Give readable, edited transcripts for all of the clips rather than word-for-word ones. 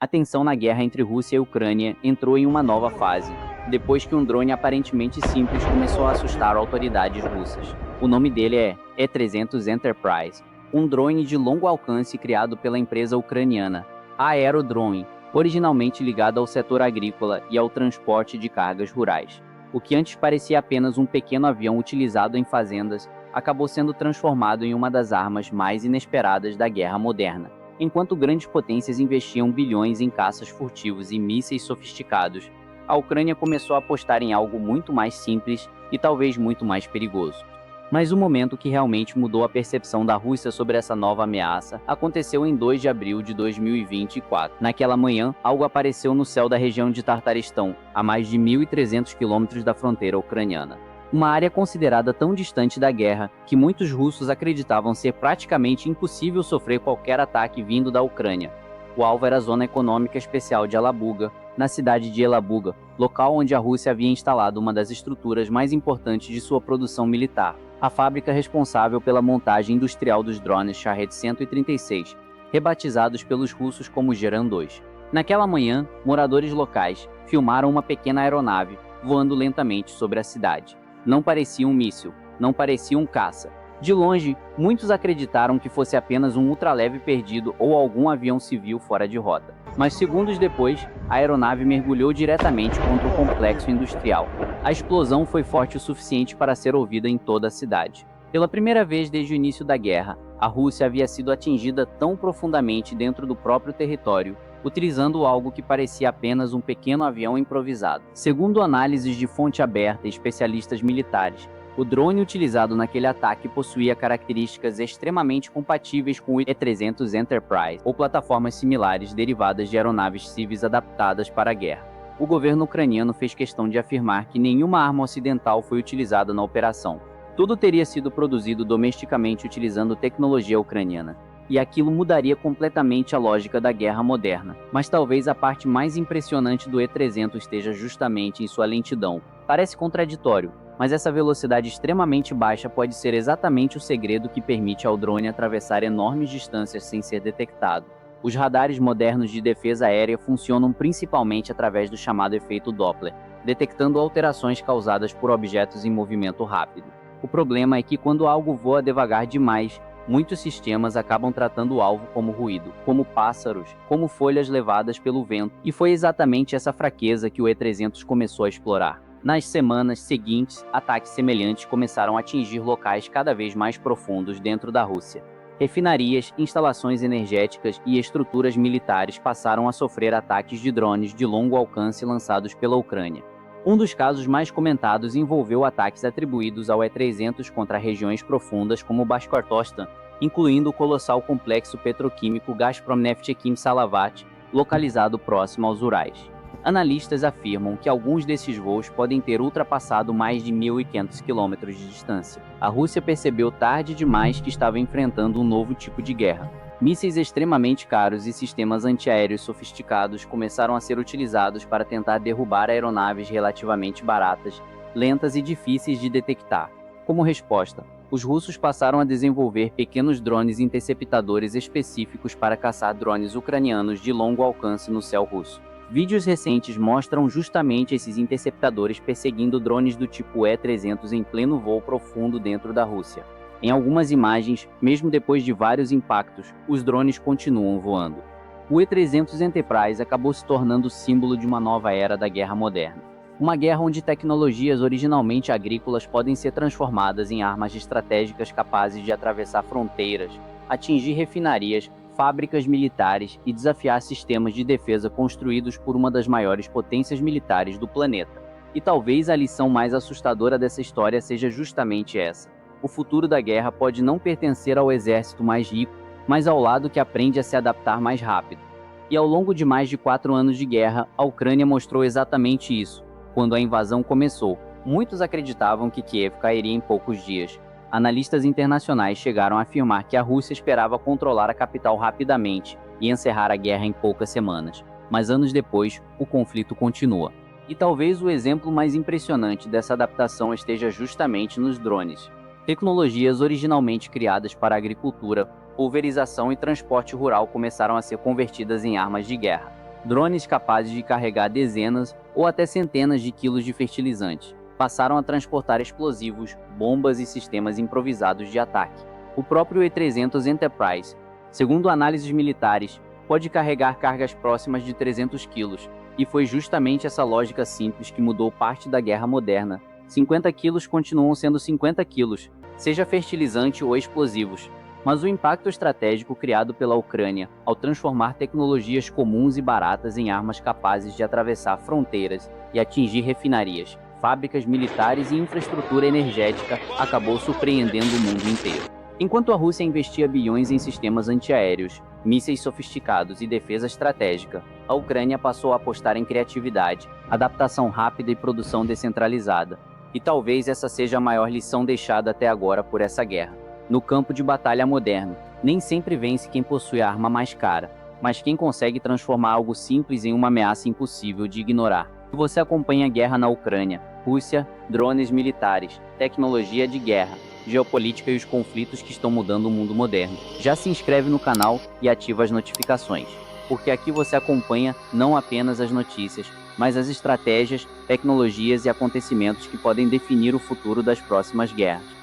A tensão na guerra entre Rússia e Ucrânia entrou em uma nova fase, depois que um drone aparentemente simples começou a assustar autoridades russas. O nome dele é E-300 Enterprise, um drone de longo alcance criado pela empresa ucraniana Aerodrone, originalmente ligado ao setor agrícola e ao transporte de cargas rurais. O que antes parecia apenas um pequeno avião utilizado em fazendas, acabou sendo transformado em uma das armas mais inesperadas da guerra moderna. Enquanto grandes potências investiam bilhões em caças furtivos e mísseis sofisticados, a Ucrânia começou a apostar em algo muito mais simples e talvez muito mais perigoso. Mas o momento que realmente mudou a percepção da Rússia sobre essa nova ameaça aconteceu em 2 de abril de 2024. Naquela manhã, algo apareceu no céu da região de Tartaristão, a mais de 1.300 quilômetros da fronteira ucraniana. Uma área considerada tão distante da guerra que muitos russos acreditavam ser praticamente impossível sofrer qualquer ataque vindo da Ucrânia. O alvo era a Zona Econômica Especial de Alabuga, na cidade de Elabuga, local onde a Rússia havia instalado uma das estruturas mais importantes de sua produção militar, a fábrica responsável pela montagem industrial dos drones Shahed 136, rebatizados pelos russos como Geran 2. Naquela manhã, moradores locais filmaram uma pequena aeronave voando lentamente sobre a cidade. Não parecia um míssil, não parecia um caça. De longe, muitos acreditaram que fosse apenas um ultraleve perdido ou algum avião civil fora de rota. Mas segundos depois, a aeronave mergulhou diretamente contra o complexo industrial. A explosão foi forte o suficiente para ser ouvida em toda a cidade. Pela primeira vez desde o início da guerra, a Rússia havia sido atingida tão profundamente dentro do próprio território, utilizando algo que parecia apenas um pequeno avião improvisado. Segundo análises de fonte aberta e especialistas militares, o drone utilizado naquele ataque possuía características extremamente compatíveis com o E-300 Enterprise ou plataformas similares derivadas de aeronaves civis adaptadas para a guerra. O governo ucraniano fez questão de afirmar que nenhuma arma ocidental foi utilizada na operação. Tudo teria sido produzido domesticamente utilizando tecnologia ucraniana. E aquilo mudaria completamente a lógica da guerra moderna. Mas talvez a parte mais impressionante do E-300 esteja justamente em sua lentidão. Parece contraditório, mas essa velocidade extremamente baixa pode ser exatamente o segredo que permite ao drone atravessar enormes distâncias sem ser detectado. Os radares modernos de defesa aérea funcionam principalmente através do chamado efeito Doppler, detectando alterações causadas por objetos em movimento rápido. O problema é que quando algo voa devagar demais, muitos sistemas acabam tratando o alvo como ruído, como pássaros, como folhas levadas pelo vento, e foi exatamente essa fraqueza que o E-300 começou a explorar. Nas semanas seguintes, ataques semelhantes começaram a atingir locais cada vez mais profundos dentro da Rússia. Refinarias, instalações energéticas e estruturas militares passaram a sofrer ataques de drones de longo alcance lançados pela Ucrânia. Um dos casos mais comentados envolveu ataques atribuídos ao E-300 contra regiões profundas como Bashkortostan, incluindo o colossal complexo petroquímico Gazprom Neftekhim Salavat, localizado próximo aos Urais. Analistas afirmam que alguns desses voos podem ter ultrapassado mais de 1.500 quilômetros de distância. A Rússia percebeu tarde demais que estava enfrentando um novo tipo de guerra. Mísseis extremamente caros e sistemas antiaéreos sofisticados começaram a ser utilizados para tentar derrubar aeronaves relativamente baratas, lentas e difíceis de detectar. Como resposta, os russos passaram a desenvolver pequenos drones interceptadores específicos para caçar drones ucranianos de longo alcance no céu russo. Vídeos recentes mostram justamente esses interceptadores perseguindo drones do tipo E-300 em pleno voo profundo dentro da Rússia. Em algumas imagens, mesmo depois de vários impactos, os drones continuam voando. O E-300 Enterprise acabou se tornando símbolo de uma nova era da guerra moderna. Uma guerra onde tecnologias originalmente agrícolas podem ser transformadas em armas estratégicas capazes de atravessar fronteiras, atingir refinarias, fábricas militares e desafiar sistemas de defesa construídos por uma das maiores potências militares do planeta. E talvez a lição mais assustadora dessa história seja justamente essa. O futuro da guerra pode não pertencer ao exército mais rico, mas ao lado que aprende a se adaptar mais rápido. E ao longo de mais de 4 anos de guerra, a Ucrânia mostrou exatamente isso. Quando a invasão começou, muitos acreditavam que Kiev cairia em poucos dias. Analistas internacionais chegaram a afirmar que a Rússia esperava controlar a capital rapidamente e encerrar a guerra em poucas semanas. Mas anos depois, o conflito continua. E talvez o exemplo mais impressionante dessa adaptação esteja justamente nos drones. Tecnologias originalmente criadas para a agricultura, pulverização e transporte rural começaram a ser convertidas em armas de guerra. Drones capazes de carregar dezenas ou até centenas de quilos de fertilizante passaram a transportar explosivos, bombas e sistemas improvisados de ataque. O próprio E-300 Enterprise, segundo análises militares, pode carregar cargas próximas de 300 quilos, e foi justamente essa lógica simples que mudou parte da guerra moderna. 50 quilos continuam sendo 50 quilos, seja fertilizante ou explosivos. Mas o impacto estratégico criado pela Ucrânia, ao transformar tecnologias comuns e baratas em armas capazes de atravessar fronteiras e atingir refinarias, fábricas militares e infraestrutura energética, acabou surpreendendo o mundo inteiro. Enquanto a Rússia investia bilhões em sistemas antiaéreos, mísseis sofisticados e defesa estratégica, a Ucrânia passou a apostar em criatividade, adaptação rápida e produção descentralizada. E talvez essa seja a maior lição deixada até agora por essa guerra. No campo de batalha moderno, nem sempre vence quem possui a arma mais cara, mas quem consegue transformar algo simples em uma ameaça impossível de ignorar. Você acompanha a guerra na Ucrânia, Rússia, drones militares, tecnologia de guerra, geopolítica e os conflitos que estão mudando o mundo moderno. Já se inscreve no canal e ativa as notificações, porque aqui você acompanha não apenas as notícias, mas as estratégias, tecnologias e acontecimentos que podem definir o futuro das próximas guerras.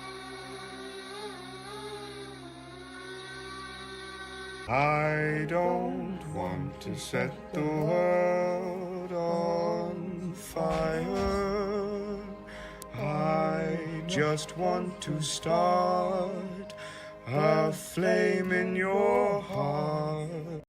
I don't want to set the world on fire. I just want to start a flame in your heart.